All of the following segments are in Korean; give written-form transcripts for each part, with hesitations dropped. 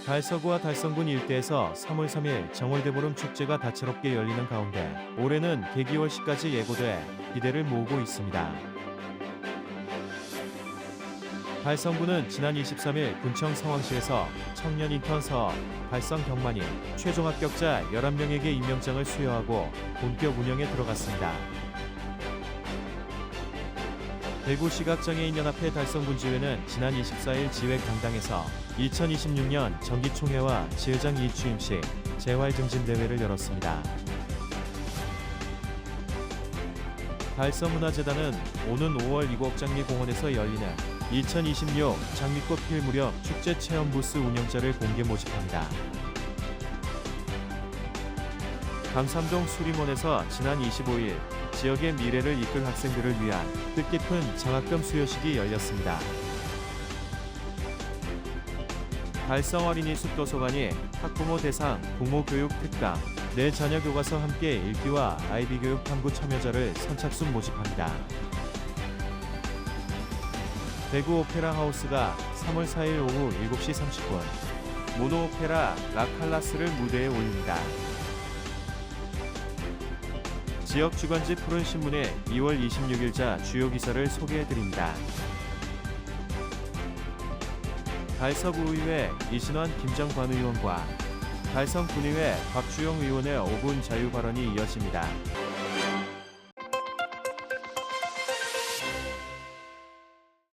달서구와 달성군 일대에서 3월 3일 정월대보름 축제가 다채롭게 열리는 가운데 올해는 개기월시까지 예고돼 기대를 모으고 있습니다. 달성군은 지난 23일 군청 상황실에서 청년 인턴 사업 달성 경만이 최종 합격자 11명에게 임명장을 수여하고 본격 운영에 들어갔습니다. 대구시각장애인연합회 달성군지회는 지난 24일 지회 강당에서 2026년 정기총회와 지회장 이취임식, 재활증진대회를 열었습니다. 달성문화재단은 오는 5월 이곡장미공원에서 열리는 2026 장미꽃 필 무렵 축제 체험 부스 운영자를 공개 모집합니다. 감삼동 수림원에서 지난 25일 지역의 미래를 이끌 학생들을 위한 뜻깊은 장학금 수여식이 열렸습니다. 달성 어린이 숲도서관이 학부모 대상 부모 교육 특강 내 자녀 교과서 함께 읽기와 아이디 교육 탐구 참여자를 선착순 모집합니다. 대구 오페라 하우스가 3월 4일 오후 7시 30분 모노 오페라 라칼라스를 무대에 올립니다. 지역 주간지 푸른 신문의 2월 26일자 주요 기사를 소개해드립니다. 달서구의회 이신환 김정관 의원과 달성군의회 박주영 의원의 5분 자유 발언이 이어집니다.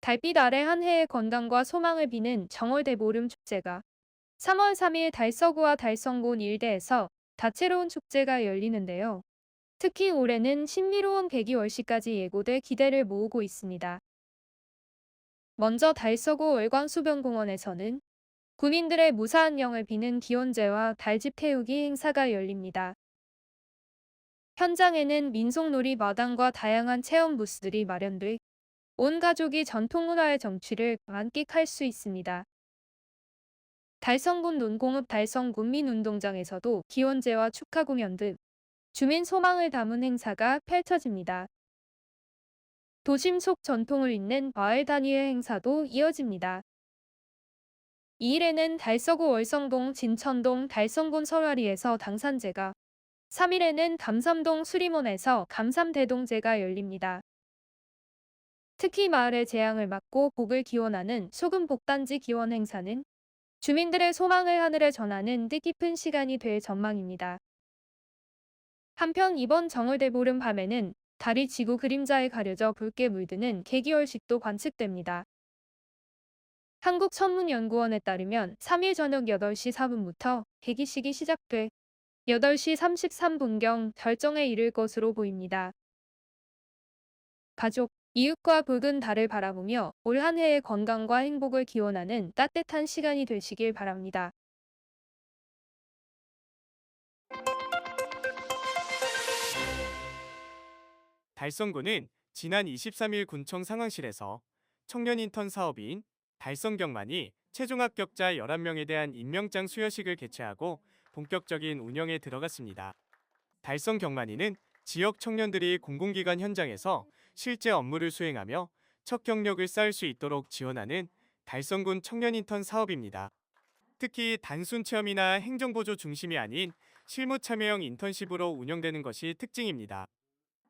달빛 아래 한 해의 건강과 소망을 비는 정월대보름 축제가 3월 3일 달서구와 달성군 일대에서 다채로운 축제가 열리는데요. 특히 올해는 신비로운 개기월시까지 예고돼 기대를 모으고 있습니다. 먼저 달서구 월광수변공원에서는 구민들의 무사한 영을 비는 기원제와 달집 태우기 행사가 열립니다. 현장에는 민속놀이 마당과 다양한 체험 부스들이 마련돼 온 가족이 전통문화의 정취를 만끽할 수 있습니다. 달성군 논공읍 달성군민운동장에서도 기원제와 축하 공연 등 주민 소망을 담은 행사가 펼쳐집니다. 도심 속 전통을 잇는 마을 단위의 행사도 이어집니다. 2일에는 달서구 월성동 진천동 달성군 설화리에서 당산제가, 3일에는 감삼동 수림원에서 감삼대동제가 열립니다. 특히 마을의 재앙을 막고 복을 기원하는 소금복단지 기원 행사는 주민들의 소망을 하늘에 전하는 뜻깊은 시간이 될 전망입니다. 한편 이번 정월대보름 밤에는 달이 지구 그림자에 가려져 붉게 물드는 개기월식도 관측됩니다. 한국천문연구원에 따르면 3일 저녁 8시 4분부터 개기식이 시작돼 8시 33분경 결정에 이를 것으로 보입니다. 가족, 이웃과 붉은 달을 바라보며 올 한 해의 건강과 행복을 기원하는 따뜻한 시간이 되시길 바랍니다. 달성군은 지난 23일 군청 상황실에서 청년 인턴 사업인 달성경만이 최종 합격자 11명에 대한 임명장 수여식을 개최하고 본격적인 운영에 들어갔습니다. 달성경만이는 지역 청년들이 공공기관 현장에서 실제 업무를 수행하며 첫 경력을 쌓을 수 있도록 지원하는 달성군 청년 인턴 사업입니다. 특히 단순 체험이나 행정보조 중심이 아닌 실무 참여형 인턴십으로 운영되는 것이 특징입니다.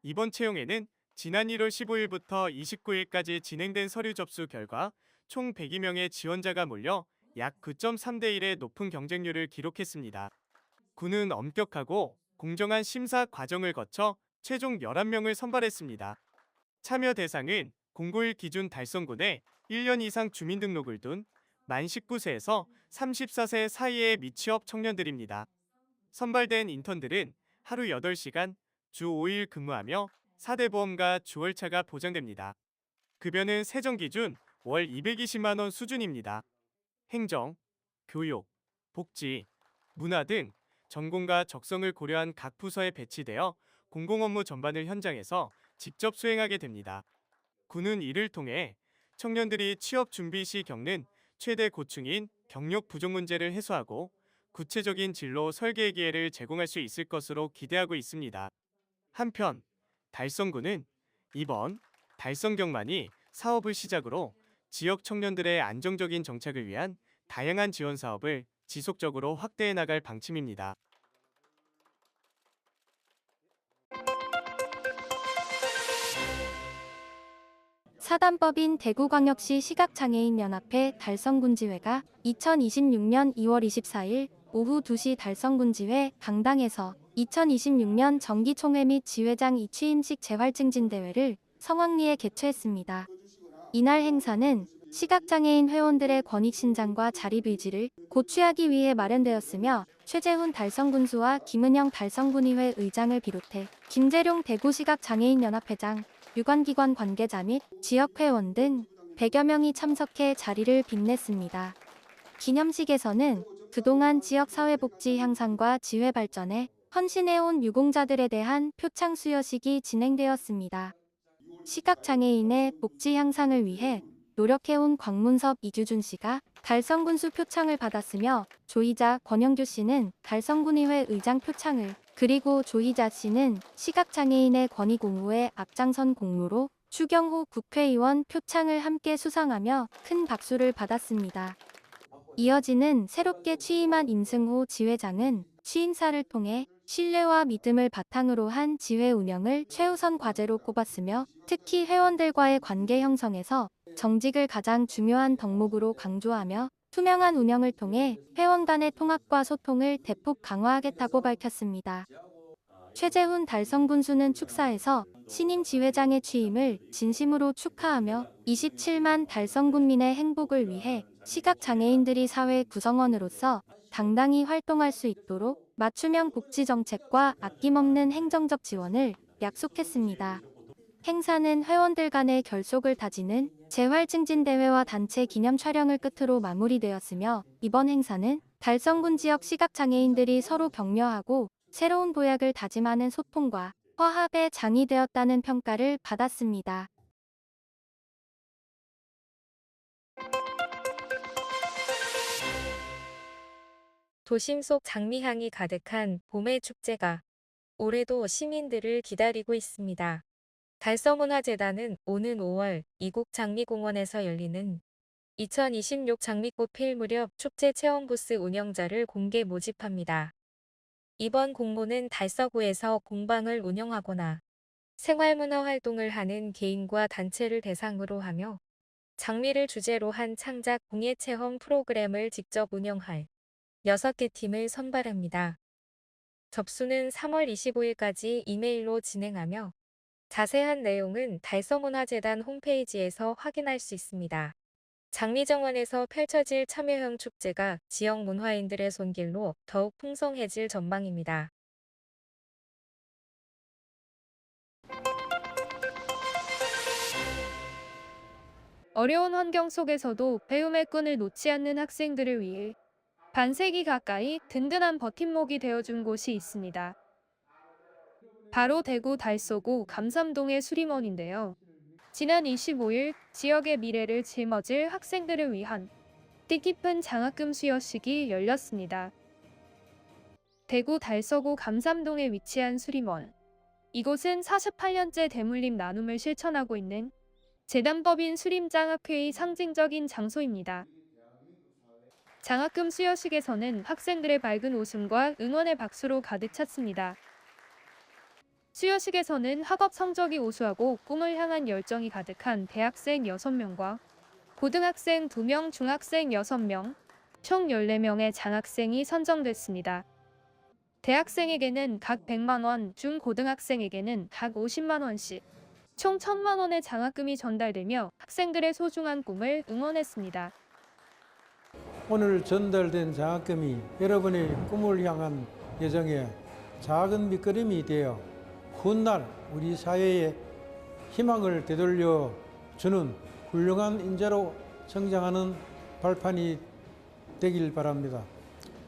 이번 채용에는 지난 1월 15일부터 29일까지 진행된 서류 접수 결과 총 102명의 지원자가 몰려 약 9.3대 1의 높은 경쟁률을 기록했습니다. 군은 엄격하고 공정한 심사 과정을 거쳐 최종 11명을 선발했습니다. 참여 대상은 공고1 기준 달성군에 1년 이상 주민등록을 둔 만 19세에서 34세 사이의 미취업 청년들입니다. 선발된 인턴들은 하루 8시간, 주 5일 근무하며 4대 보험과 주월차가 보장됩니다. 급여는 세정 기준 월 220만 원 수준입니다. 행정, 교육, 복지, 문화 등 전공과 적성을 고려한 각 부서에 배치되어 공공업무 전반을 현장에서 직접 수행하게 됩니다. 군은 이를 통해 청년들이 취업 준비 시 겪는 최대 고충인 경력 부족 문제를 해소하고 구체적인 진로 설계의 기회를 제공할 수 있을 것으로 기대하고 있습니다. 한편 달성군은 이번 달성경만이 사업을 시작으로 지역 청년들의 안정적인 정착을 위한 다양한 지원 사업을 지속적으로 확대해 나갈 방침입니다. 사단법인 대구광역시 시각장애인연합회 달성군지회가 2026년 2월 24일 오후 2시 달성군지회 강당에서 2026년 정기총회 및 지회장 취임식 재활증진대회를 성황리에 개최했습니다. 이날 행사는 시각장애인 회원들의 권익신장과 자립의지를 고취하기 위해 마련되었으며 최재훈 달성군수와 김은영 달성군의회 의장을 비롯해 김재룡 대구시각장애인연합회장, 유관기관 관계자 및 지역회원 등 100여 명이 참석해 자리를 빛냈습니다. 기념식에서는 그동안 지역사회복지 향상과 지회 발전에 헌신해온 유공자들에 대한 표창 수여식이 진행되었습니다. 시각장애인의 복지 향상을 위해 노력해온 광문섭 이규준 씨가 달성군수 표창을 받았으며 조희자 권영규 씨는 달성군의회 의장 표창을, 그리고 조희자 씨는 시각장애인의 권익 옹호에 앞장선 공로로 추경호 국회의원 표창을 함께 수상하며 큰 박수를 받았습니다. 이어지는 새롭게 취임한 임승호 지회장은 취임사를 통해 신뢰와 믿음을 바탕으로 한 지회 운영을 최우선 과제로 꼽았으며 특히 회원들과의 관계 형성에서 정직을 가장 중요한 덕목으로 강조하며 투명한 운영을 통해 회원 간의 통합과 소통을 대폭 강화하겠다고 밝혔습니다. 최재훈 달성군수는 축사에서 신임 지회장의 취임을 진심으로 축하하며 27만 달성군민의 행복을 위해 시각장애인들이 사회 구성원으로서 당당히 활동할 수 있도록 맞춤형 복지 정책과 아낌없는 행정적 지원을 약속했습니다. 행사는 회원들 간의 결속을 다지는 재활증진대회와 단체 기념 촬영을 끝으로 마무리되었으며 이번 행사는 달성군 지역 시각장애인들이 서로 격려하고 새로운 도약을 다짐하는 소통과 화합의 장이 되었다는 평가를 받았습니다. 도심 속 장미향이 가득한 봄의 축제가 올해도 시민들을 기다리고 있습니다. 달성문화재단은 오는 5월 이곡 장미공원에서 열리는 2026 장미꽃 필 무렵 축제 체험 부스 운영자를 공개 모집합니다. 이번 공모는 달서구에서 공방을 운영하거나 생활문화 활동을 하는 개인과 단체를 대상으로 하며 장미를 주제로 한 창작 공예 체험 프로그램을 직접 운영할 6개 팀을 선발합니다. 접수는 3월 25일까지 이메일로 진행하며 자세한 내용은 달서문화재단 홈페이지에서 확인할 수 있습니다. 장미정원에서 펼쳐질 참여형 축제가 지역 문화인들의 손길로 더욱 풍성해질 전망입니다. 어려운 환경 속에서도 배움의 끈을 놓지 않는 학생들을 위해 반세기 가까이 든든한 버팀목이 되어준 곳이 있습니다. 바로 대구 달서구 감삼동의 수림원인데요. 지난 25일 지역의 미래를 짊어질 학생들을 위한 뜻깊은 장학금 수여식이 열렸습니다. 대구 달서구 감삼동에 위치한 수림원. 이곳은 48년째 대물림 나눔을 실천하고 있는 재단법인 수림장학회의 상징적인 장소입니다. 장학금 수여식에서는 학생들의 밝은 웃음과 응원의 박수로 가득 찼습니다. 수여식에서는 학업 성적이 우수하고 꿈을 향한 열정이 가득한 대학생 6명과 고등학생 2명, 중학생 6명, 총 14명의 장학생이 선정됐습니다. 대학생에게는 각 100만 원, 중고등학생에게는 각 50만 원씩, 총 1000만 원의 장학금이 전달되며 학생들의 소중한 꿈을 응원했습니다. 오늘 전달된 장학금이 여러분의 꿈을 향한 여정에 작은 밑거름이 되어 훗날 우리 사회에 희망을 되돌려 주는 훌륭한 인재로 성장하는 발판이 되길 바랍니다.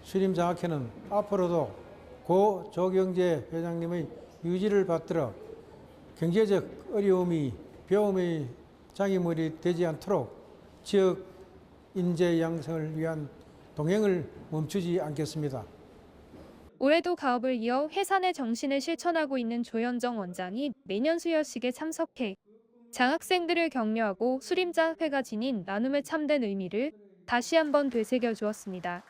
수림장학회는 앞으로도 고 조경재 회장님의 유지를 받들어 경제적 어려움이 배움의 장애물이 되지 않도록 지역 인재 양성을 위한 동행을 멈추지 않겠습니다. 올해도 가업을 이어 회산의 정신을 실천하고 있는 조현정 원장이 매년 수여식에 참석해 장학생들을 격려하고 수림장학회가 지닌 나눔의 참된 의미를 다시 한번 되새겨 주었습니다.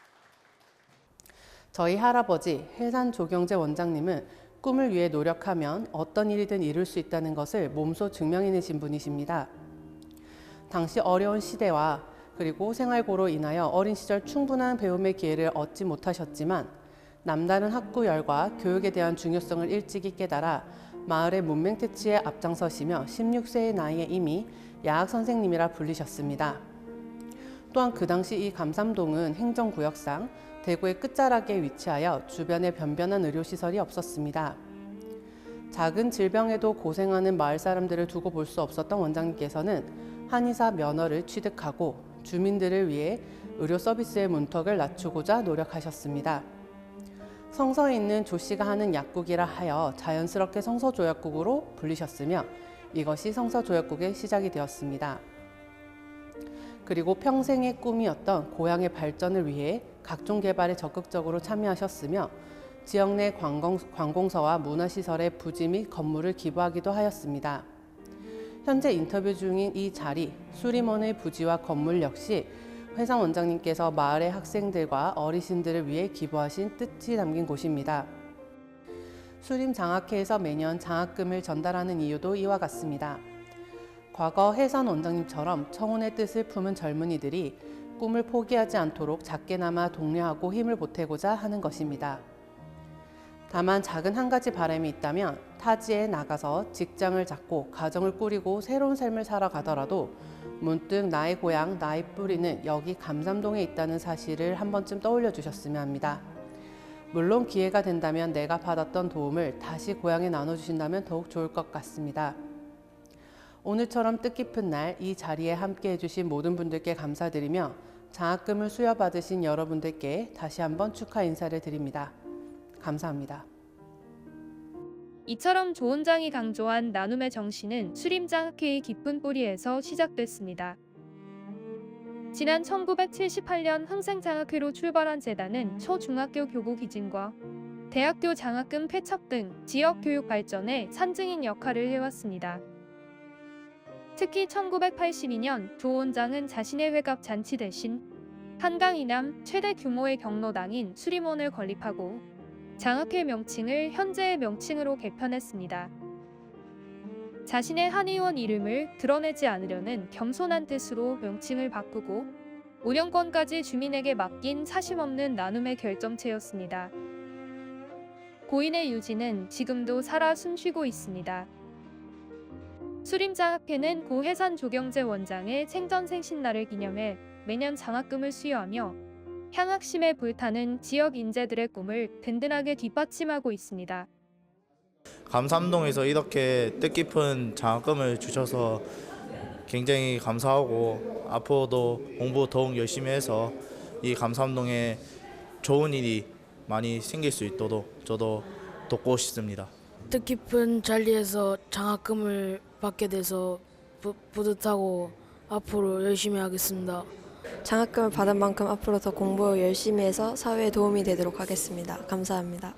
저희 할아버지 해산 조경재 원장님은 꿈을 위해 노력하면 어떤 일이든 이룰 수 있다는 것을 몸소 증명해내신 분이십니다. 당시 어려운 시대와 그리고 생활고로 인하여 어린 시절 충분한 배움의 기회를 얻지 못하셨지만 남다른 학구열과 교육에 대한 중요성을 일찍이 깨달아 마을의 문맹 퇴치에 앞장서시며 16세의 나이에 이미 야학 선생님이라 불리셨습니다. 또한 그 당시 이 감삼동은 행정구역상 대구의 끝자락에 위치하여 주변에 변변한 의료시설이 없었습니다. 작은 질병에도 고생하는 마을 사람들을 두고 볼 수 없었던 원장님께서는 한의사 면허를 취득하고 주민들을 위해 의료 서비스의 문턱을 낮추고자 노력하셨습니다. 성서에 있는 조씨가 하는 약국이라 하여 자연스럽게 성서조약국으로 불리셨으며 이것이 성서조약국의 시작이 되었습니다. 그리고 평생의 꿈이었던 고향의 발전을 위해 각종 개발에 적극적으로 참여하셨으며 지역 내 관공서와 문화시설의 부지 및 건물을 기부하기도 하였습니다. 현재 인터뷰 중인 이 자리, 수림원의 부지와 건물 역시 회상 원장님께서 마을의 학생들과 어르신들을 위해 기부하신 뜻이 담긴 곳입니다. 수림장학회에서 매년 장학금을 전달하는 이유도 이와 같습니다. 과거 해산 원장님처럼 청운의 뜻을 품은 젊은이들이 꿈을 포기하지 않도록 작게나마 독려하고 힘을 보태고자 하는 것입니다. 다만 작은 한 가지 바람이 있다면 타지에 나가서 직장을 잡고 가정을 꾸리고 새로운 삶을 살아가더라도 문득 나의 고향, 나의 뿌리는 여기 감삼동에 있다는 사실을 한 번쯤 떠올려 주셨으면 합니다. 물론 기회가 된다면 내가 받았던 도움을 다시 고향에 나눠주신다면 더욱 좋을 것 같습니다. 오늘처럼 뜻깊은 날 이 자리에 함께 해주신 모든 분들께 감사드리며 장학금을 수여받으신 여러분들께 다시 한번 축하 인사를 드립니다. 감사합니다. 이처럼 조원장이 강조한 나눔의 정신은 수림장학회의 깊은 뿌리에서 시작됐습니다. 지난 1978년 흥생장학회로 출발한 재단은 초중학교 교구 기증과 대학교 장학금 폐첩 등 지역 교육 발전에 산증인 역할을 해왔습니다. 특히 1982년 조 원장은 자신의 회갑 잔치 대신 한강 이남 최대 규모의 경로당인 수림원을 건립하고 장학회 명칭을 현재의 명칭으로 개편했습니다. 자신의 한의원 이름을 드러내지 않으려는 겸손한 뜻으로 명칭을 바꾸고 운영권까지 주민에게 맡긴 사심없는 나눔의 결정체였습니다. 고인의 유지는 지금도 살아 숨쉬고 있습니다. 수림장학회는 고 해산 조경재 원장의 생전생신날을 기념해 매년 장학금을 수여하며 향학심에 불타는 지역 인재들의 꿈을 든든하게 뒷받침하고 있습니다. 감삼동에서 이렇게 뜻깊은 장학금을 주셔서 굉장히 감사하고 앞으로도 공부 더욱 열심히 해서 이 감삼동에 좋은 일이 많이 생길 수 있도록 저도 돕고 싶습니다. 뜻깊은 자리에서 장학금을 받게 돼서 뿌듯하고 앞으로 열심히 하겠습니다. 장학금을 받은 만큼 앞으로 더 공부 열심히 해서 사회에 도움이 되도록 하겠습니다. 감사합니다.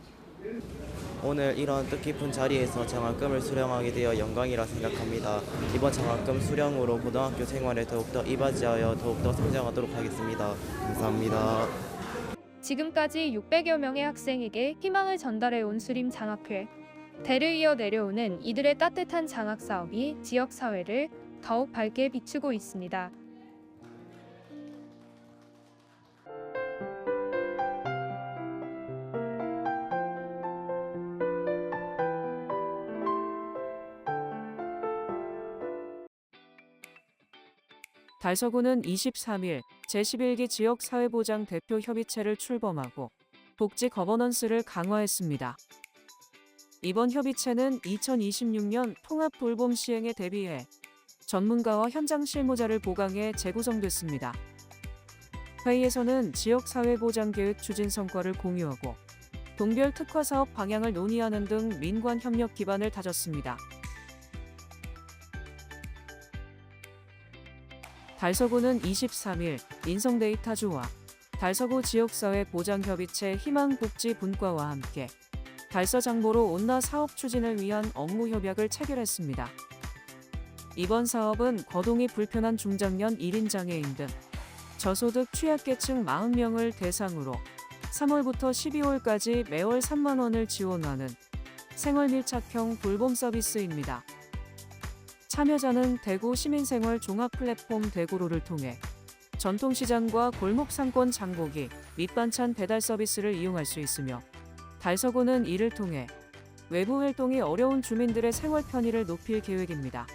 오늘 이런 뜻깊은 자리에서 장학금을 수령하게 되어 영광이라 생각합니다. 이번 장학금 수령으로 고등학교 생활에 더욱더 이바지하여 더욱더 성장하도록 하겠습니다. 감사합니다. 지금까지 600여 명의 학생에게 희망을 전달해온 수림장학회. 대를 이어 내려오는 이들의 따뜻한 장학 사업이 지역 사회를 더욱 밝게 비추고 있습니다. 달서구는 23일 제11기 지역사회보장 대표협의체를 출범하고 복지 거버넌스를 강화했습니다. 이번 협의체는 2026년 통합돌봄 시행에 대비해 전문가와 현장 실무자를 보강해 재구성됐습니다. 회의에서는 지역사회보장계획 추진 성과를 공유하고 동별 특화사업 방향을 논의하는 등 민관 협력 기반을 다졌습니다. 달서구는 23일 인성데이터주와 달서구 지역사회보장협의체 희망복지분과와 함께 달서장보로 온나 사업 추진을 위한 업무 협약을 체결했습니다. 이번 사업은 거동이 불편한 중장년 1인 장애인 등 저소득 취약계층 40명을 대상으로 3월부터 12월까지 매월 3만 원을 지원하는 생활 밀착형 돌봄 서비스입니다. 참여자는 대구 시민생활 종합 플랫폼 대구로를 통해 전통시장과 골목 상권 장보기, 밑반찬 배달 서비스를 이용할 수 있으며 달서구는 이를 통해 외부 활동이 어려운 주민들의 생활 편의를 높일 계획입니다.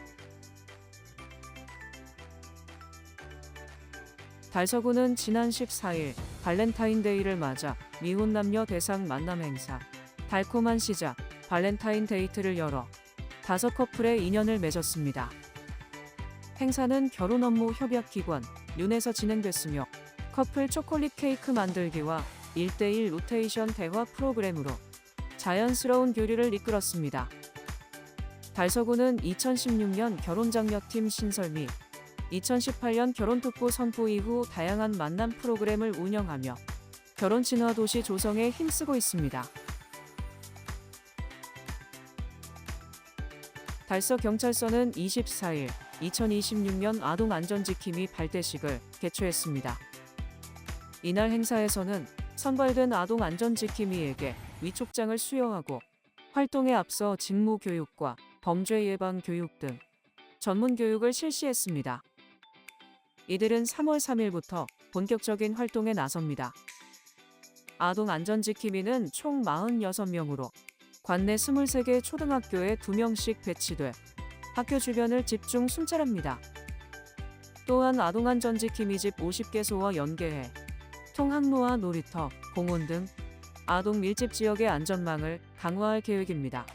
달서구는 지난 14일 발렌타인데이를 맞아 미혼 남녀 대상 만남 행사 달콤한 시작 발렌타인 데이트를 열어 5커플의 인연을 맺었습니다. 행사는 결혼 업무 협약기관 윤에서 진행됐으며 커플 초콜릿 케이크 만들기와 1대1 로테이션 대화 프로그램으로 자연스러운 교류를 이끌었습니다. 달서구는 2016년 결혼장려팀 신설 및 2018년 결혼특보 선포 이후 다양한 만남 프로그램을 운영하며 결혼 친화 도시 조성에 힘쓰고 있습니다. 달서경찰서는 24일 2026년 아동안전지킴이 발대식을 개최했습니다. 이날 행사에서는 선발된 아동안전지킴이에게 위촉장을 수여하고 활동에 앞서 직무교육과 범죄 예방 교육 등 전문 교육을 실시했습니다. 이들은 3월 3일부터 본격적인 활동에 나섭니다. 아동안전지킴이는 총 46명으로 관내 23개 초등학교에 2명씩 배치돼 학교 주변을 집중 순찰합니다. 또한 아동안전지킴이집 50개소와 연계해 통학로와 놀이터, 공원 등 아동 밀집 지역의 안전망을 강화할 계획입니다.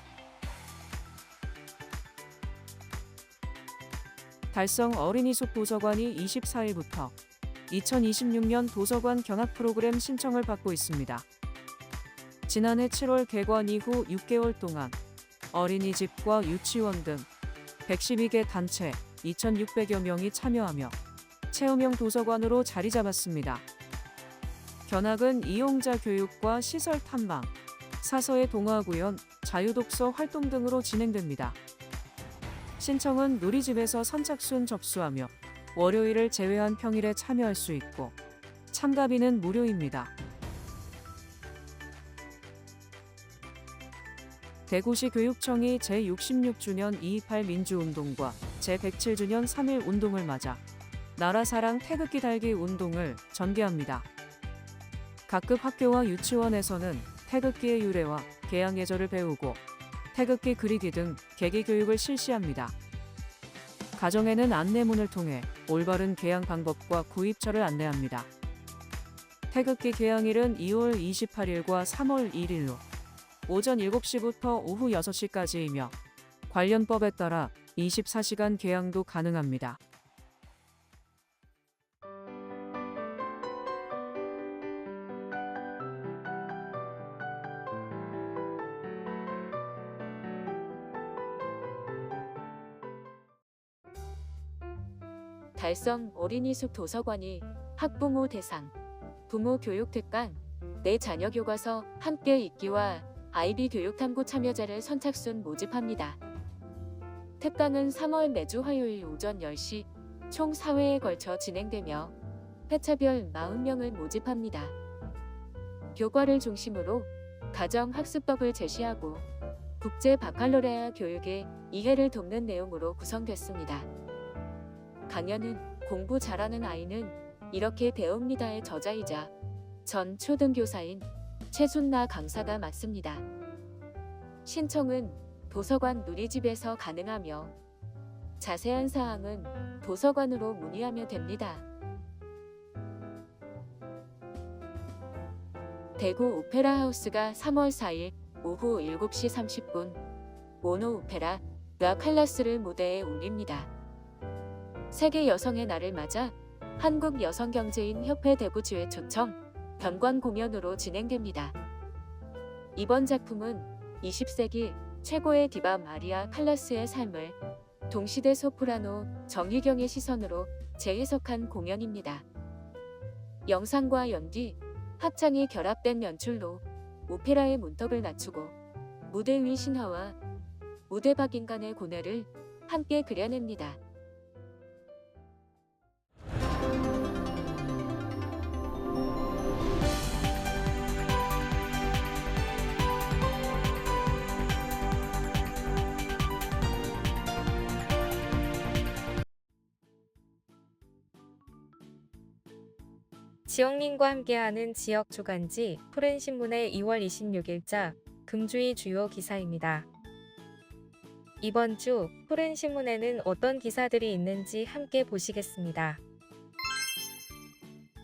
달성 어린이숲 도서관이 24일부터 2026년 도서관 경학 프로그램 신청을 받고 있습니다. 지난해 7월 개관 이후 6개월 동안 어린이집과 유치원 등 112개 단체 2,600여 명이 참여하며 체험형 도서관으로 자리 잡았습니다. 견학은 이용자 교육과 시설 탐방, 사서의 동화 구현, 자유독서 활동 등으로 진행됩니다. 신청은 누리집에서 선착순 접수하며 월요일을 제외한 평일에 참여할 수 있고 참가비는 무료입니다. 대구시 교육청이 제66주년 2.28 민주운동과 제107주년 3.1 운동을 맞아 나라사랑 태극기 달기 운동을 전개합니다. 각급 학교와 유치원에서는 태극기의 유래와 개양 예절을 배우고 태극기 그리기 등 계기 교육을 실시합니다. 가정에는 안내문을 통해 올바른 개양 방법과 구입처를 안내합니다. 태극기 개양일은 2월 28일과 3월 1일로 오전 7시부터 오후 6시까지이며 관련 법에 따라 24시간 개양도 가능합니다. 달성 어린이숲 도서관이 학부모 대상, 부모 교육 특강, 내 자녀 교과서 함께 읽기와 아이비 교육 탐구 참여자를 선착순 모집합니다. 특강은 3월 매주 화요일 오전 10시 총 4회에 걸쳐 진행되며 회차별 40명을 모집합니다. 교과를 중심으로 가정 학습법을 제시하고 국제 바칼로레아 교육의 이해를 돕는 내용으로 구성됐습니다. 강연은 공부 잘하는 아이는 이렇게 배웁니다의 저자이자 전 초등교사인 최순나 강사가 맡습니다. 신청은 도서관 누리집에서 가능하며 자세한 사항은 도서관으로 문의하면 됩니다. 대구 오페라 하우스가 3월 4일 오후 7시 30분 모노 오페라 라 칼라스를 무대에 올립니다. 세계 여성의 날을 맞아 한국여성경제인협회 대구지회 초청 견관 공연으로 진행됩니다. 이번 작품은 20세기 최고의 디바 마리아 칼라스의 삶을 동시대 소프라노 정희경의 시선으로 재해석한 공연입니다. 영상과 연기, 합창이 결합된 연출로 오페라의 문턱을 낮추고 무대 위 신화와 무대 밖 인간의 고뇌를 함께 그려냅니다. 지역민과 함께하는 지역 주간지 푸른신문의 2월 26일자 금주의 주요 기사입니다. 이번 주 푸른신문에는 어떤 기사들이 있는지 함께 보시겠습니다.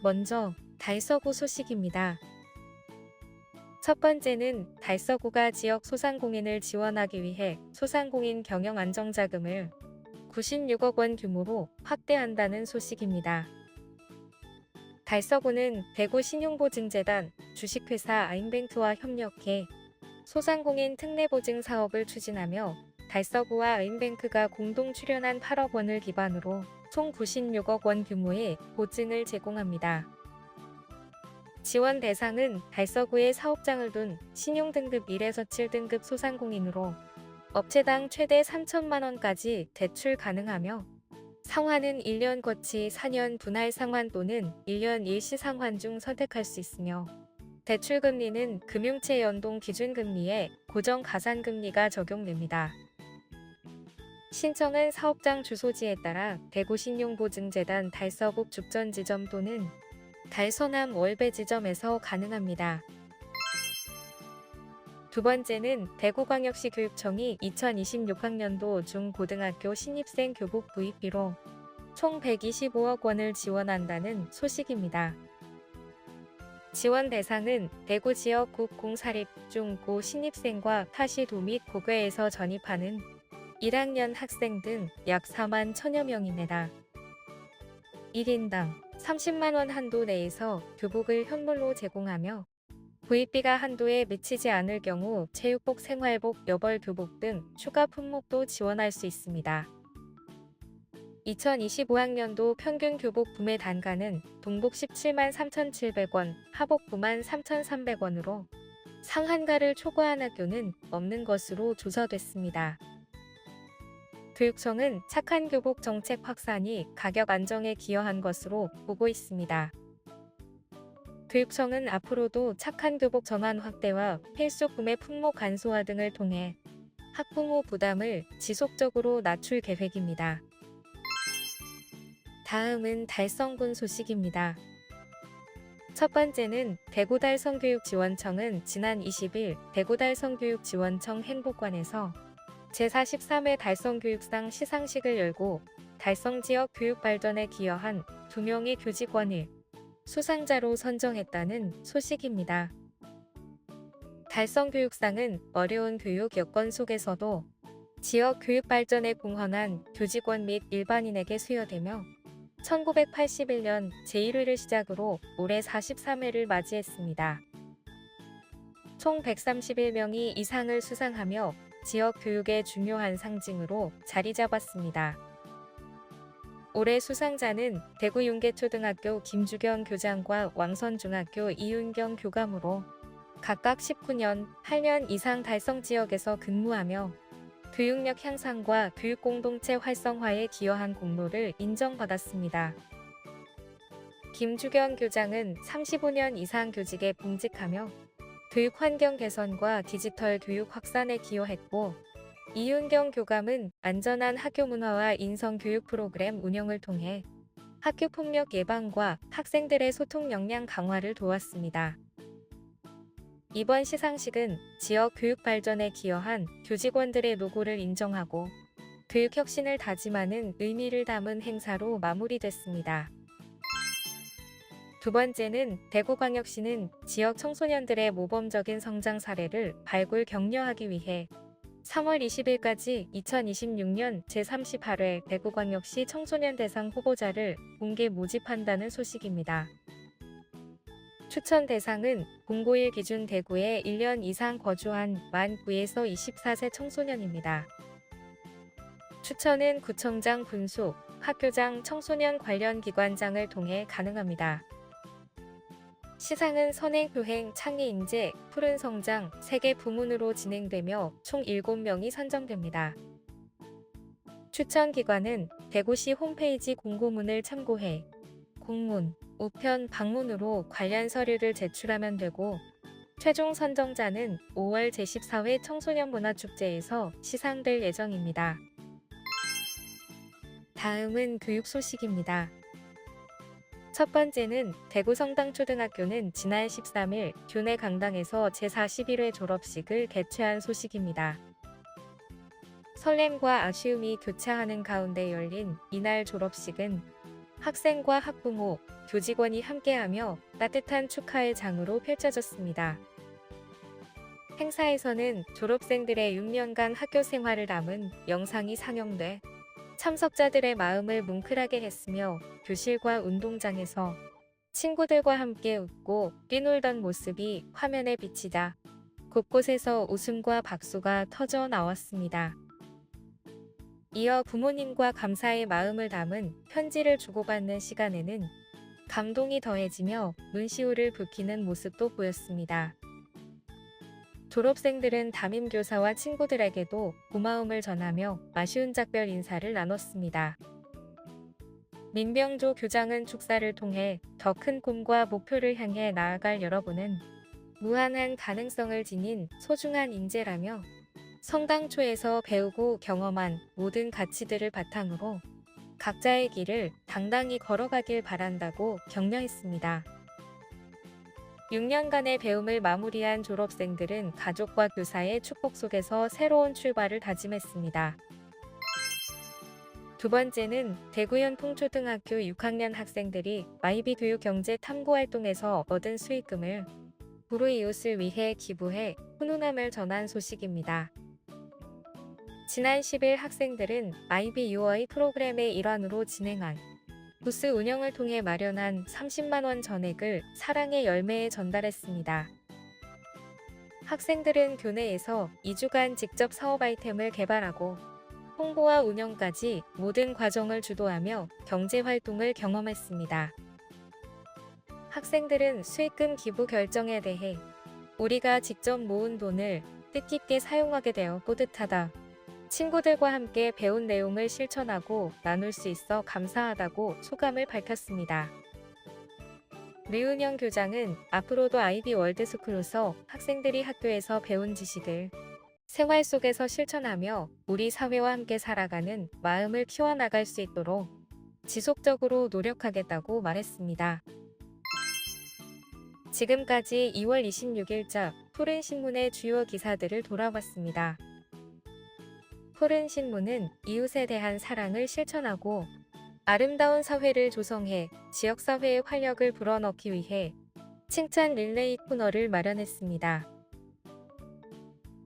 먼저 달서구 소식입니다. 첫 번째는 달서구가 지역 소상공인을 지원하기 위해 소상공인 경영 안정자금을 96억 원 규모로 확대한다는 소식입니다. 달서구는 대구신용보증재단, 주식회사 아임뱅크와 협력해 소상공인 특례보증 사업을 추진하며 달서구와 아임뱅크가 공동 출연한 8억 원을 기반으로 총 96억 원 규모의 보증을 제공합니다. 지원 대상은 달서구에 사업장을 둔 신용등급 1에서 7등급 소상공인으로 업체당 최대 3천만 원까지 대출 가능하며 상환은 1년 거치 4년 분할 상환 또는 1년 일시 상환 중 선택할 수 있으며 대출 금리는 금융채 연동 기준금리에 고정 가산금리가 적용됩니다. 신청은 사업장 주소지에 따라 대구신용보증재단 달서구 죽전지점 또는 달서남 월배지점에서 가능합니다. 두 번째는 대구광역시 교육청이 2026학년도 중고등학교 신입생 교복 구입비로 총 125억 원을 지원한다는 소식입니다. 지원 대상은 대구 지역 국공사립 중고 신입생과 타시도 및 고교에서 전입하는 1학년 학생 등 약 4만 1천여 명입니다. 1인당 30만 원 한도 내에서 교복을 현물로 제공하며 구입비가 한도에 미치지 않을 경우 체육복, 생활복, 여벌 교복 등 추가 품목도 지원할 수 있습니다. 2025학년도 평균 교복 구매 단가는 동복 17만 3,700원, 하복 9만 3,300원으로 상한가를 초과한 학교는 없는 것으로 조사됐습니다. 교육청은 착한 교복 정책 확산이 가격 안정에 기여한 것으로 보고 있습니다. 교육청은 앞으로도 착한 교복 전환 확대와 필수 구매 품목 간소화 등을 통해 학부모 부담을 지속적으로 낮출 계획입니다. 다음은 달성군 소식입니다. 첫 번째는 대구달성교육지원청은 지난 20일 대구달성교육지원청 행복관에서 제43회 달성교육상 시상식을 열고 달성지역 교육 발전에 기여한 2명의 교직원을 수상자로 선정했다는 소식입니다. 달성교육상은 어려운 교육 여건 속에서도 지역 교육 발전에 공헌한 교직원 및 일반인에게 수여되며 1981년 제1회를 시작으로 올해 43회를 맞이했습니다. 총 131명이 이 상을 수상하며 지역 교육의 중요한 상징으로 자리 잡았습니다. 올해 수상자는 대구 윤계초등학교 김주경 교장과 왕선중학교 이윤경 교감으로 각각 19년, 8년 이상 달성 지역에서 근무하며 교육력 향상과 교육공동체 활성화에 기여한 공로를 인정받았습니다. 김주경 교장은 35년 이상 교직에 봉직하며 교육 환경 개선과 디지털 교육 확산에 기여했고, 이윤경 교감은 안전한 학교 문화와 인성 교육 프로그램 운영을 통해 학교 폭력 예방과 학생들의 소통 역량 강화를 도왔습니다. 이번 시상식은 지역 교육 발전에 기여한 교직원들의 노고를 인정하고 교육 혁신을 다짐하는 의미를 담은 행사로 마무리됐습니다. 두 번째는 대구광역시는 지역 청소년들의 모범적인 성장 사례를 발굴 격려하기 위해 3월 20일까지 2026년 제38회 대구광역시 청소년 대상 후보자를 공개 모집한다는 소식입니다. 추천 대상은 공고1 기준 대구에 1년 이상 거주한 만 9에서 24세 청소년입니다. 추천은 구청장 분수, 학교장, 청소년 관련 기관장을 통해 가능합니다. 시상은 선행, 교행, 창의 인재, 푸른 성장, 3개 부문으로 진행되며 총 7명이 선정됩니다. 추천 기관은 대구시 홈페이지 공고문을 참고해 공문, 우편, 방문으로 관련 서류를 제출하면 되고, 최종 선정자는 5월 제14회 청소년문화축제에서 시상될 예정입니다. 다음은 교육 소식입니다. 첫 번째는 대구 성당초등학교는 지난 13일 교내 강당에서 제41회 졸업식을 개최한 소식입니다. 설렘과 아쉬움이 교차하는 가운데 열린 이날 졸업식은 학생과 학부모, 교직원이 함께하며 따뜻한 축하의 장으로 펼쳐졌습니다. 행사에서는 졸업생들의 6년간 학교 생활을 담은 영상이 상영돼 참석자들의 마음을 뭉클하게 했으며 교실과 운동장에서 친구들과 함께 웃고 뛰놀던 모습이 화면에 비치다 곳곳에서 웃음과 박수가 터져 나왔습니다. 이어 부모님과 감사의 마음을 담은 편지를 주고받는 시간에는 감동이 더해지며 눈시울을 붉히는 모습도 보였습니다. 졸업생들은 담임교사와 친구들에게도 고마움을 전하며 아쉬운 작별 인사를 나눴습니다. 민병조 교장은 축사를 통해 더 큰 꿈과 목표를 향해 나아갈 여러분은 무한한 가능성을 지닌 소중한 인재라며 성당초에서 배우고 경험한 모든 가치들을 바탕으로 각자의 길을 당당히 걸어가길 바란다고 격려했습니다. 6년간의 배움을 마무리한 졸업생들은 가족과 교사의 축복 속에서 새로운 출발을 다짐했습니다. 두 번째는 대구현 통초등학교 6학년 학생들이 마이비 교육 경제 탐구 활동에서 얻은 수익금을 불우이웃을 위해 기부해 훈훈함을 전한 소식입니다. 지난 10일 학생들은 마이비 유어의 프로그램의 일환으로 진행한 부스 운영을 통해 마련한 30만 원 전액을 사랑의 열매에 전달했습니다. 학생들은 교내에서 2주간 직접 사업 아이템을 개발하고 홍보와 운영까지 모든 과정을 주도하며 경제활동을 경험했습니다. 학생들은 수익금 기부 결정에 대해 우리가 직접 모은 돈을 뜻깊게 사용하게 되어 뿌듯하다. 친구들과 함께 배운 내용을 실천하고 나눌 수 있어 감사하다고 소감을 밝혔습니다. 류은영 교장은 앞으로도 아이비 월드스쿨로서 학생들이 학교에서 배운 지식을 생활 속에서 실천하며 우리 사회와 함께 살아가는 마음을 키워나갈 수 있도록 지속적으로 노력하겠다고 말했습니다. 지금까지 2월 26일자 푸른신문의 주요 기사들을 돌아봤습니다. 푸른신문은 이웃에 대한 사랑을 실천하고 아름다운 사회를 조성해 지역사회의 활력을 불어넣기 위해 칭찬 릴레이 코너를 마련했습니다.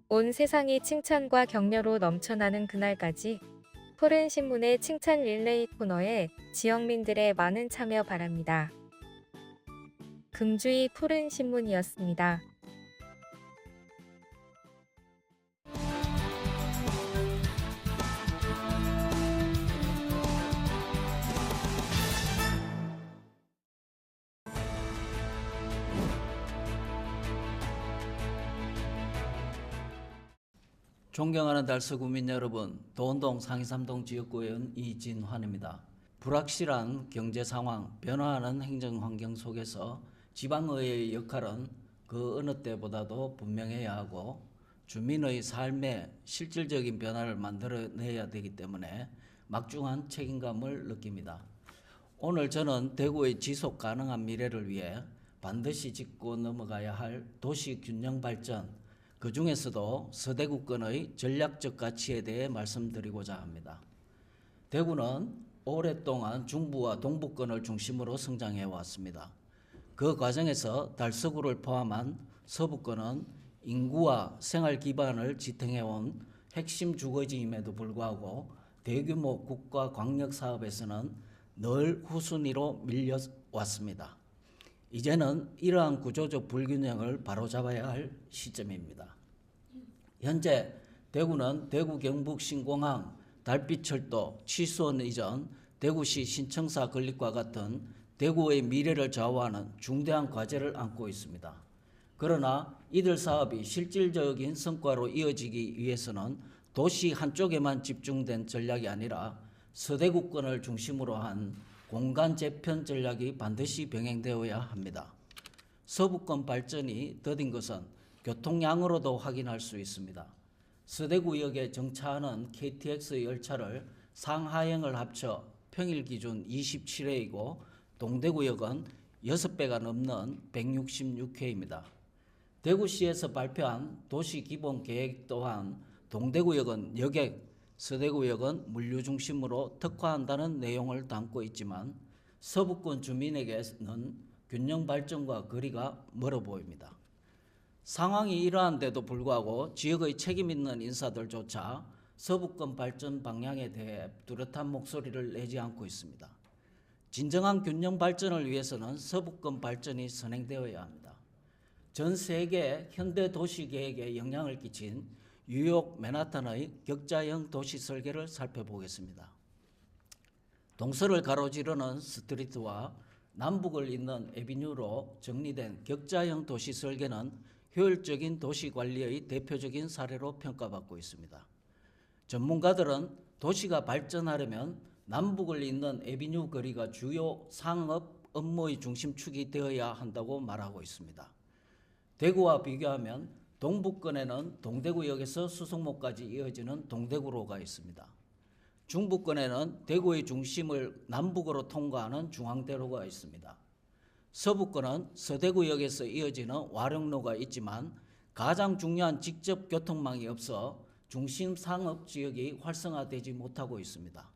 온 세상이 칭찬과 격려로 넘쳐나는 그날까지 푸른신문의 칭찬 릴레이 코너에 지역민들의 많은 참여 바랍니다. 금주의 푸른신문이었습니다. 존경하는 달서구민 여러분, 도원동 상이삼동 지역구의원 이진환입니다. 불확실한 경제 상황, 변화하는 행정 환경 속에서 지방의회의 역할은 그 어느 때보다도 분명해야 하고 주민의 삶에 실질적인 변화를 만들어내야 되기 때문에 막중한 책임감을 느낍니다. 오늘 저는 대구의 지속 가능한 미래를 위해 반드시 짚고 넘어가야 할 도시 균형 발전, 그 중에서도 서대구권의 전략적 가치에 대해 말씀드리고자 합니다. 대구는 오랫동안 중부와 동부권을 중심으로 성장해 왔습니다. 그 과정에서 달서구를 포함한 서부권은 인구와 생활 기반을 지탱해온 핵심 주거지임에도 불구하고 대규모 국가 광역 사업에서는 늘 후순위로 밀려왔습니다. 이제는 이러한 구조적 불균형을 바로잡아야 할 시점입니다. 현재 대구는 대구 경북 신공항, 달빛철도, 취수원 이전, 대구시 신청사 건립과 같은 대구의 미래를 좌우하는 중대한 과제를 안고 있습니다. 그러나 이들 사업이 실질적인 성과로 이어지기 위해서는 도시 한쪽에만 집중된 전략이 아니라 서대구권을 중심으로 한 공간 재편 전략이 반드시 병행되어야 합니다. 서부권 발전이 더딘 것은 교통량으로도 확인할 수 있습니다. 서대구역에 정차하는 KTX 열차를 상하행을 합쳐 평일 기준 27회이고 동대구역은 6배가 넘는 166회입니다. 대구시에서 발표한 도시기본계획 또한 동대구역은 여객, 서대구역은 물류 중심으로 특화한다는 내용을 담고 있지만 서부권 주민에게는 균형 발전과 거리가 멀어 보입니다. 상황이 이러한데도 불구하고 지역의 책임 있는 인사들조차 서부권 발전 방향에 대해 뚜렷한 목소리를 내지 않고 있습니다. 진정한 균형 발전을 위해서는 서부권 발전이 선행되어야 합니다. 전 세계 현대 도시 계획에 영향을 끼친 뉴욕 맨하탄의 격자형 도시 설계를 살펴보겠습니다. 동서를 가로지르는 스트리트와 남북을 잇는 에비뉴로 정리된 격자형 도시 설계는 효율적인 도시 관리의 대표적인 사례로 평가받고 있습니다. 전문가들은 도시가 발전하려면 남북을 잇는 에비뉴 거리가 주요 상업 업무의 중심축이 되어야 한다고 말하고 있습니다. 대구와 비교하면 동북권에는 동대구역에서 수성로까지 이어지는 동대구로가 있습니다. 중부권에는 대구의 중심을 남북으로 통과하는 중앙대로가 있습니다. 서부권은 서대구역에서 이어지는 와룡로가 있지만 가장 중요한 직접 교통망이 없어 중심 상업 지역이 활성화되지 못하고 있습니다.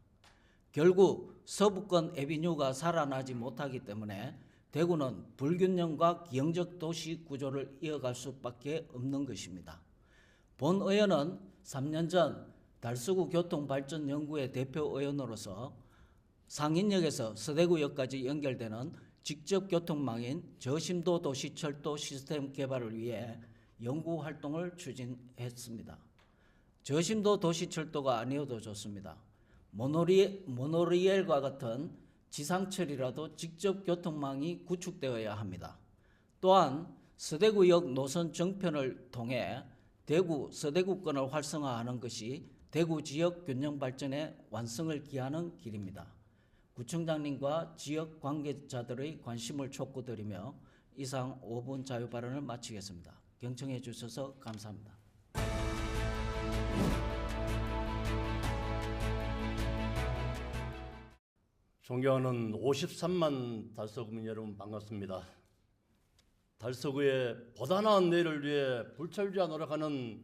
결국 서부권 에비뉴가 살아나지 못하기 때문에 대구는 불균형과 기형적 도시 구조를 이어갈 수밖에 없는 것입니다. 본 의원은 3년 전 달서구 교통발전연구회 대표 의원으로서 상인역에서 서대구역까지 연결되는 직접 교통망인 저심도 도시철도 시스템 개발을 위해 연구 활동을 추진했습니다. 저심도 도시철도가 아니어도 좋습니다. 모노리엘과 같은 지상철이라도 직접 교통망이 구축되어야 합니다. 또한 서대구역 노선 정편을 통해 대구, 서대구권을 활성화하는 것이 대구 지역 균형 발전의 완성을 기하는 길입니다. 구청장님과 지역 관계자들의 관심을 촉구드리며 이상 5분 자유 발언을 마치겠습니다. 경청해 주셔서 감사합니다. 존경하는 53만 달서구민 여러분 반갑습니다. 달서구의 보다 나은 내일을 위해 불철주야 노력하는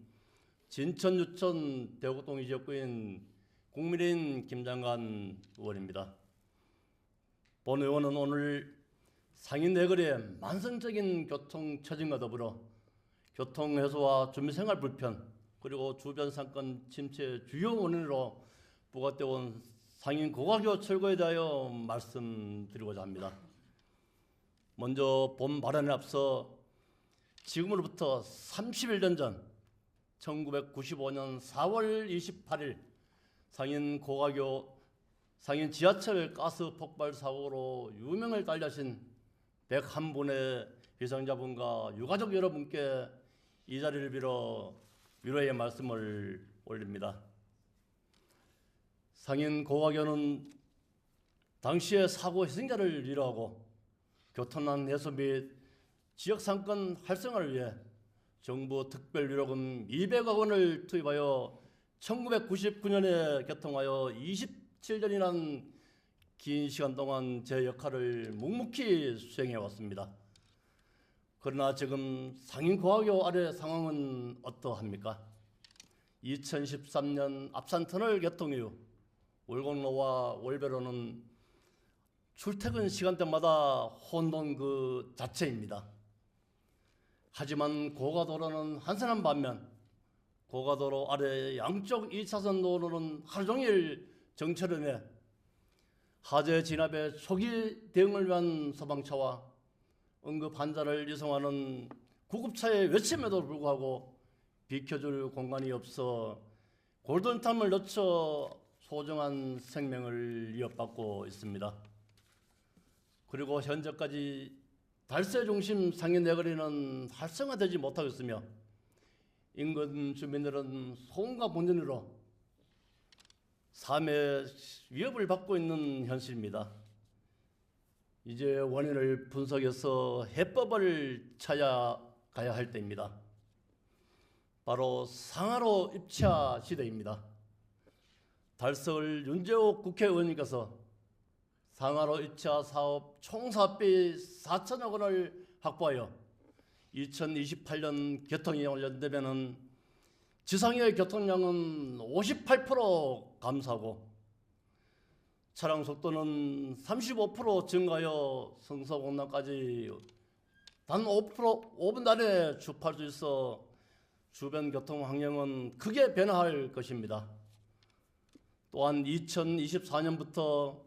진천, 유천, 대구동 지역구인 국민의힘 김장관 의원입니다. 본 의원은 오늘 상인 내거리의 만성적인 교통 처짐과 더불어 교통 해소와 주민생활 불편 그리고 주변 상권 침체의 주요 원인으로 부각되어 온 상인 고가교 철거에 대하여 말씀드리고자 합니다. 먼저 본 발언에 앞서 지금으로부터 31년 전 1995년 4월 28일 상인 지하철 가스 폭발 사고로 유명을 달리하신 101분의 희생자분과 유가족 여러분께 이 자리를 빌어 위로의 말씀을 올립니다. 상인 고가교는 당시의 사고 희생자를 위로하고 교통난 해소 및 지역 상권 활성화를 위해 정부 특별위로금 200억 원을 투입하여 1999년에 개통하여 27년이란 긴 시간 동안 제 역할을 묵묵히 수행해 왔습니다. 그러나 지금 상인 고가교 아래 상황은 어떠합니까? 2013년 압산터널 개통 이후 월곡로와 월배로는 출퇴근 시간대마다 혼돈 그 자체입니다. 하지만 고가도로는 한산한 반면 고가도로 아래 양쪽 2차선 도로는 하루 종일 정체련해 화재 진압의 초기 대응을 위한 소방차와 응급 환자를 이송하는 구급차의 외침에도 불구하고 비켜줄 공간이 없어 골든타임을 놓쳐 소중한 생명을 위협받고 있습니다. 그리고 현재까지 달서 중심 상인 내거리는 활성화되지 못하고 있으며 인근 주민들은 소음과 분진으로 삶의 위협을 받고 있는 현실입니다. 이제 원인을 분석해서 해법을 찾아가야 할 때입니다. 바로 상하로 입차 시대입니다. 달서울 윤재옥 국회의원님께서 상하로 입차 사업 총 사업비 4천억 원을 확보하여 2028년 개통이 연되면은 지상의 교통량은 58% 감소하고 차량 속도는 35% 증가하여 성서공단까지 단 5분 안에 주파할 수 있어 주변 교통 환경은 크게 변화할 것입니다. 또한 2024년부터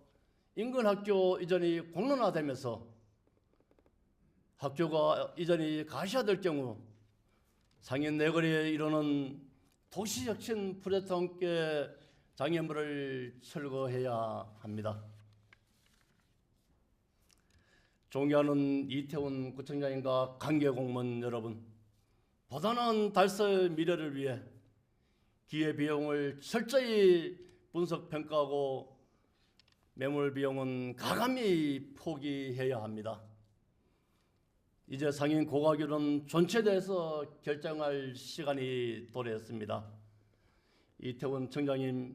인근 학교 이전이 공론화되면서 학교가 이전이 가시화될 경우 상인 내거리에 이르는 도시혁신 프로젝트와 함께 장애물을 철거해야 합니다. 존경하는 이태원 구청장님과 관계 공무원 여러분, 보다 나은 달서의 미래를 위해 기회비용을 철저히 분석 평가하고 매몰 비용은 가감히 포기해야 합니다. 이제 상인 고가교는 전체에 대해서 결정할 시간이 도래했습니다. 이태원 청장님,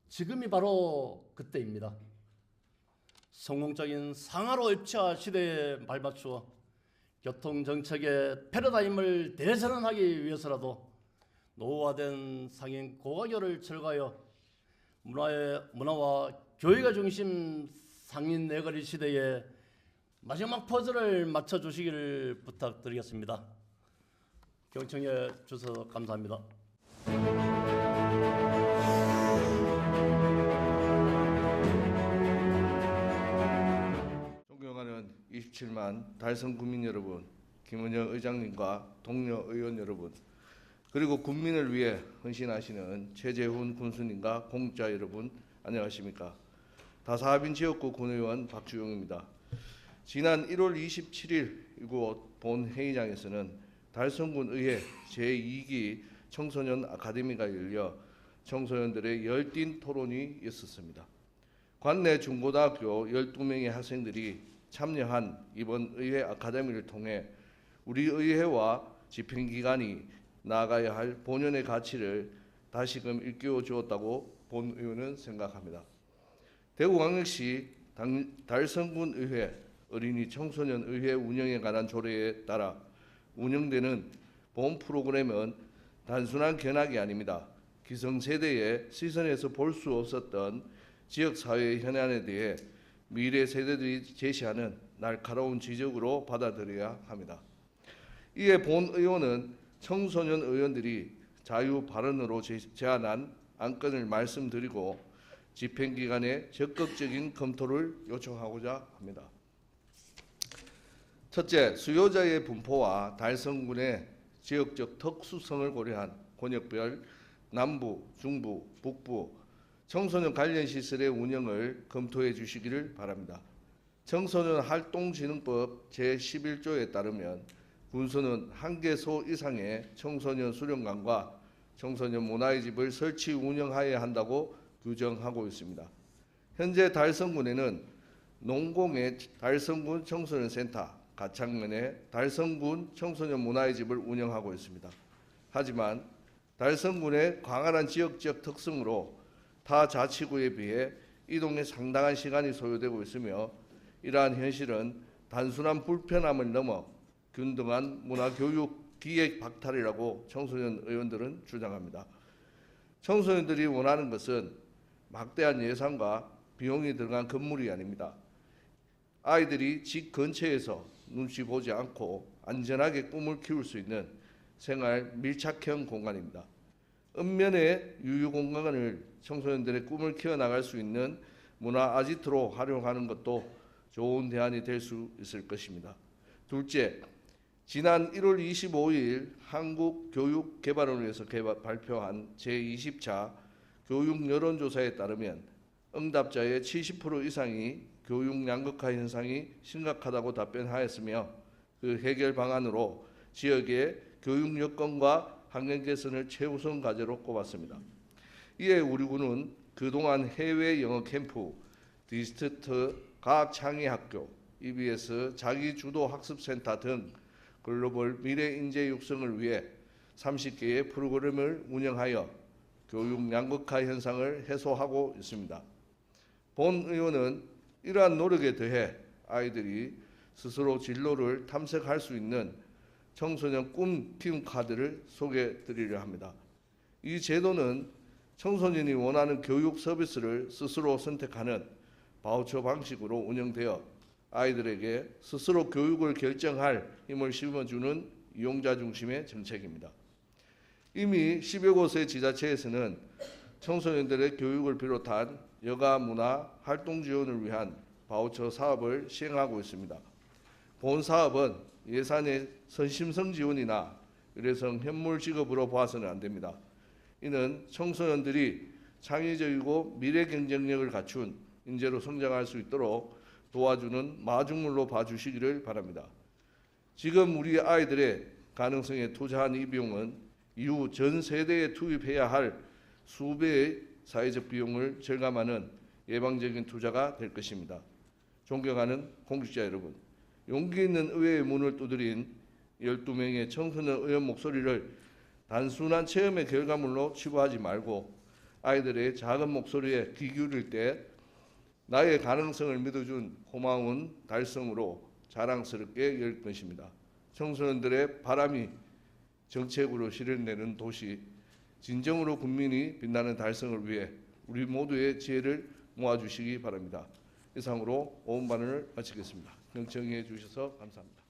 지금이 바로 그때입니다. 성공적인 상하로 입차 시대에 발맞추어 교통정책의 패러다임을 대전환하기 위해서라도 노후화된 상인 고가교를 철거하여 문화와 교육의 중심 상인 내거리 시대에 마지막 퍼즐을 맞춰주시기를 부탁드리겠습니다. 경청해 주셔서 감사합니다. 존경하는 27만 달성 국민 여러분, 김은영 의장님과 동료 의원 여러분, 그리고 국민을 위해 헌신하시는 최재훈 군수님과 공자 여러분, 안녕하십니까? 다사합인 지역구 군의원 박주용입니다. 지난 1월 27일 이곳 본 회의장에서는 달성군 의회 제2기 청소년 아카데미가 열려 청소년들의 열띤 토론이 있었습니다. 관내 중고등학교 12명의 학생들이 참여한 이번 의회 아카데미를 통해 우리 의회와 집행기관이 나아가야 할 본연의 가치를 다시금 일깨워 주었다고 본 의원은 생각합니다. 대구광역시 달성군 의회 어린이 청소년 의회 운영에 관한 조례에 따라 운영되는 본 프로그램은 단순한 견학이 아닙니다. 기성세대의 시선에서 볼 수 없었던 지역사회의 현안에 대해 미래 세대들이 제시하는 날카로운 지적으로 받아들여야 합니다. 이에 본 의원은 청소년 의원들이 자유 발언으로 제안한 안건을 말씀드리고 집행기관의 적극적인 검토를 요청하고자 합니다. 첫째, 수요자의 분포와 달성군의 지역적 특수성을 고려한 권역별 남부, 중부, 북부 청소년 관련 시설의 운영을 검토해 주시기를 바랍니다. 청소년 활동진흥법 제11조에 따르면 군수는 1개소 이상의 청소년 수련관과 청소년 문화의 집을 설치 운영하여야 한다고 규정하고 있습니다. 현재 달성군에는 농공의 달성군 청소년센터, 가창면의 달성군 청소년 문화의 집을 운영하고 있습니다. 하지만 달성군의 광활한 지역적 특성으로 타 자치구에 비해 이동에 상당한 시간이 소요되고 있으며 이러한 현실은 단순한 불편함을 넘어 균등한 문화교육 기획 박탈이라고 청소년 의원들은 주장합니다. 청소년들이 원하는 것은 막대한 예산과 비용이 들어간 건물이 아닙니다. 아이들이 집 근처에서 눈치 보지 않고 안전하게 꿈을 키울 수 있는 생활 밀착형 공간입니다. 읍면의 유휴공간을 청소년들의 꿈을 키워나갈 수 있는 문화 아지트로 활용하는 것도 좋은 대안이 될 수 있을 것입니다. 둘째, 지난 1월 25일 한국교육개발원에서 발표한 제20차 교육 여론조사에 따르면 응답자의 70% 이상이 교육 양극화 현상이 심각하다고 답변하였으며 그 해결 방안으로 지역의 교육 여건과 환경 개선을 최우선 과제로 꼽았습니다. 이에 우리 군은 그동안 해외 영어 캠프, 디스트트 과학창의학교, EBS 자기주도 학습센터 등 글로벌 미래 인재 육성을 위해 30개의 프로그램을 운영하여 교육 양극화 현상을 해소하고 있습니다. 본 의원은 이러한 노력에 더해 아이들이 스스로 진로를 탐색할 수 있는 청소년 꿈 키움 카드를 소개해 드리려 합니다. 이 제도는 청소년이 원하는 교육 서비스를 스스로 선택하는 바우처 방식으로 운영되어 아이들에게 스스로 교육을 결정할 힘을 심어주는 이용자 중심의 정책입니다. 이미 10여 곳의 지자체에서는 청소년들의 교육을 비롯한 여가 문화 활동 지원을 위한 바우처 사업을 시행하고 있습니다. 본 사업은 예산의 선심성 지원이나 의뢰성 현물 지급으로 봐서는 안 됩니다. 이는 청소년들이 창의적이고 미래 경쟁력을 갖춘 인재로 성장할 수 있도록 도와주는 마중물로 봐주시기를 바랍니다. 지금 우리 아이들의 가능성에 투자한 이 비용은 이후 전 세대에 투입해야 할 수배의 사회적 비용을 절감하는 예방적인 투자가 될 것입니다. 존경하는 공직자 여러분, 용기 있는 의회의 문을 두드린 12명의 청소년 의원 목소리를 단순한 체험의 결과물로 치부하지 말고 아이들의 작은 목소리에 귀 기울일 때 나의 가능성을 믿어준 고마운 달성으로 자랑스럽게 열 것입니다. 청소년들의 바람이 정책으로 실현되는 도시, 진정으로 국민이 빛나는 달성을 위해 우리 모두의 지혜를 모아주시기 바랍니다. 이상으로 오은 발언을 마치겠습니다. 경청해 주셔서 감사합니다.